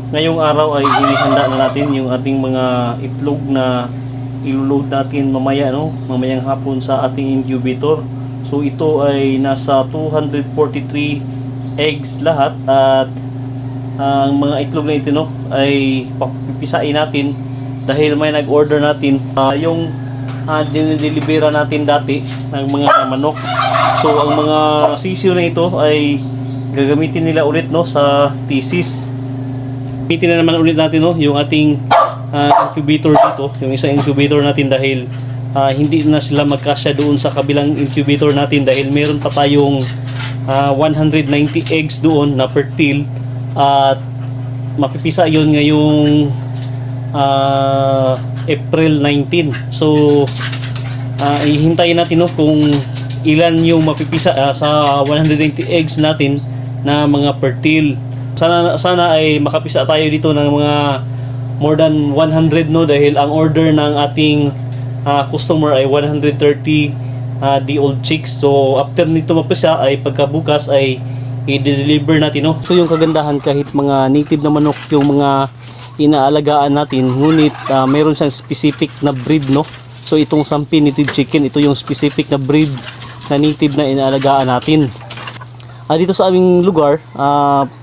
ngayong araw ay inihanda na natin yung ating mga itlog na ilulod natin mamaya, no? Mamayang hapon sa ating incubator. So ito ay nasa 243 eggs lahat, at ang mga itlog na ito, no, ay papipisain natin dahil may nag-order natin yung dinidelivery natin dati ng mga manok. So ang mga sisiyo na ito ay gagamitin nila ulit, no, sa thesis. Gamitin na naman ulit natin, no, yung ating incubator dito, yung isang incubator natin, dahil hindi na sila magkasya doon sa kabilang incubator natin dahil meron pa tayong 190 eggs doon na fertile, at mapipisa yon ngayong April 19. So ihintayin natin, no, kung ilan yung mapipisa sa 190 eggs natin na mga fertile. Sana ay makapisa tayo dito ng mga more than 100, no, dahil ang order ng ating customer ay 130 day-old chicks. So after nito mapisa ay pagkabukas ay i-deliver natin, no. So yung kagandahan, kahit mga native na manok yung mga inaalagaan natin, ngunit meron siyang specific na breed, no. So itong Sampi native chicken, ito yung specific na breed na native na inaalagaan natin. Dito sa aming lugar,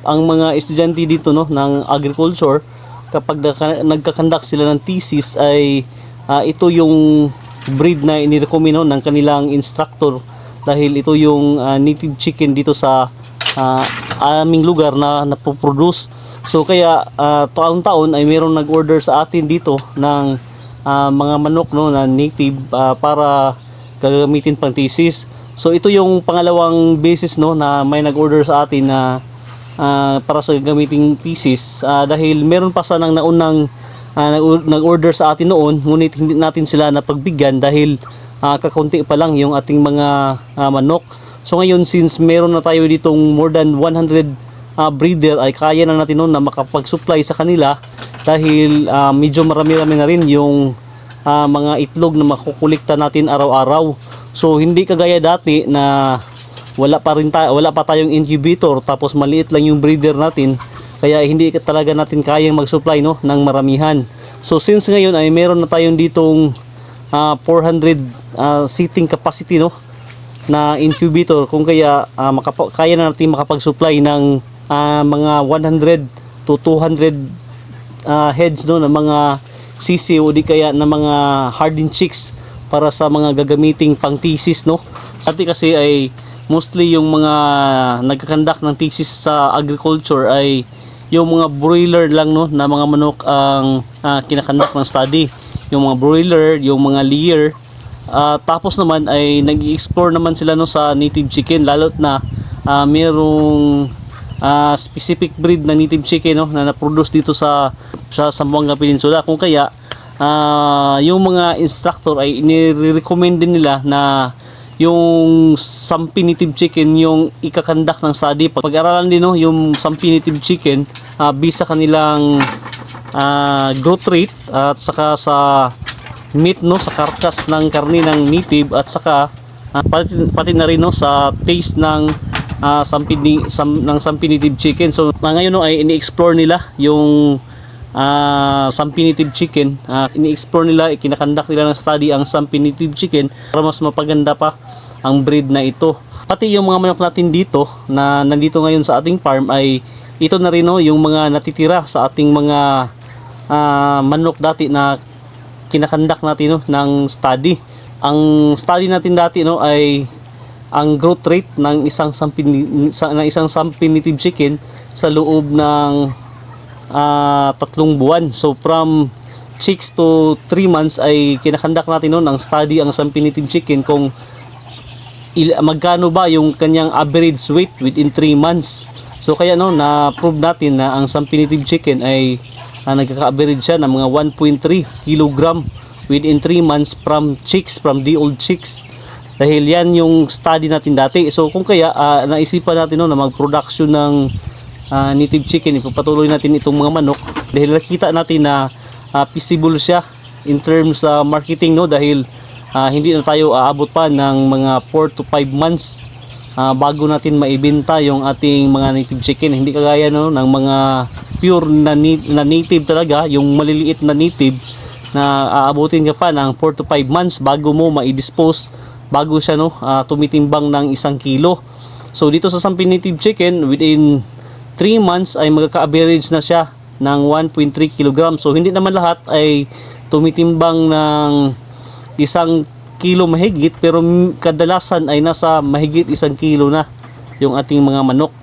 ang mga estudyante dito, no, ng agriculture, kapag nagkakandak sila ng thesis ay ito yung breed na inirecommend, no, ng kanilang instructor, dahil ito yung native chicken dito sa aming lugar na napoproduce. So kaya taon-taon ay mayroong nag-order sa atin dito ng mga manok, no, na native para gagamitin pang thesis. So ito yung pangalawang beses, no, na may nag-order sa atin na para sa gagamiting thesis, dahil meron pa sanang naunang nag-order sa atin noon, ngunit hindi natin sila napagbigyan dahil kakunti pa lang yung ating mga manok. So ngayon, since meron na tayo ditong more than 100 breeder, ay kaya na natin, no, na makapag-supply sa kanila, dahil medyo marami-rami na rin yung mga itlog na makukulikta natin araw-araw. So hindi kagaya dati na wala pa tayong incubator, tapos maliit lang yung breeder natin, kaya hindi talaga natin kayang mag-supply, no, ng maramihan. So since ngayon ay meron na tayong ditong 400 seating capacity, no, na incubator, kung kaya kaya na natin makapag-supply ng mga 100 to 200 heads, no, ng mga sisi o di kaya ng mga hardened chicks para sa mga gagamiting pang thesis, no. Dati kasi ay mostly yung mga nagkakandak ng thesis sa agriculture ay yung mga broiler lang, no, na mga manok ang kinakandak ng study, yung mga broiler, yung mga layer. Tapos naman ay nag-i-explore naman sila, no, sa native chicken, lalo't na mayroong specific breed na native chicken, no, na na-produce dito sa Zamboanga Peninsula. Kung kaya yung mga instructor ay inirecommend din nila na yung Sampi native chicken yung ikakandak ng study. Pag-aralan din, no, yung Sampi native chicken based sa kanilang growth rate, at saka sa meat, no, sa karkas ng karne ng native, at saka pati na rin, no, sa taste ng Sampi native chicken. So ngayon, no, ay ini-explore nila yung Sampi native chicken. Ini-explore nila, kinakandak nila ng study ang Sampi native chicken para mas mapaganda pa ang breed na ito. Pati yung mga manok natin dito na nandito ngayon sa ating farm ay ito na rin, no, yung mga natitira sa ating mga manok dati na kinakandak natin, no, ng study. Ang study natin dati, no, ay ang growth rate ng isang Sampi native chicken sa loob ng 3 buwan. So from chicks to 3 months ay kinakandak natin, no, ng study ang Sampi native chicken kung magkano ba yung kanyang average weight within 3 months. So kaya, no, na-prove natin na ang Sampi native chicken ay nagkaka-average siya ng mga 1.3 kg within 3 months from day-old chicks. Dahil yan yung study natin dati. So kung kaya naisipan natin, no, na mag-production ng native chicken, ipapatuloy natin itong mga manok dahil nakita natin na feasible siya in terms sa marketing, no, dahil hindi na tayo aabot pa ng mga 4 to 5 months bago natin maibenta yung ating mga native chicken. Hindi kagaya, no, ng mga pure na native talaga, yung maliliit na native na aabutin ka pa ng 4 to 5 months bago mo ma-dispose, bago siya tumitimbang ng 1 kilo. So dito sa Sampin Native Chicken, within 3 months ay magkaka-average na siya ng 1.3 kg. So hindi naman lahat ay tumitimbang ng 1 kilo mahigit, pero kadalasan ay nasa mahigit 1 kilo na yung ating mga manok.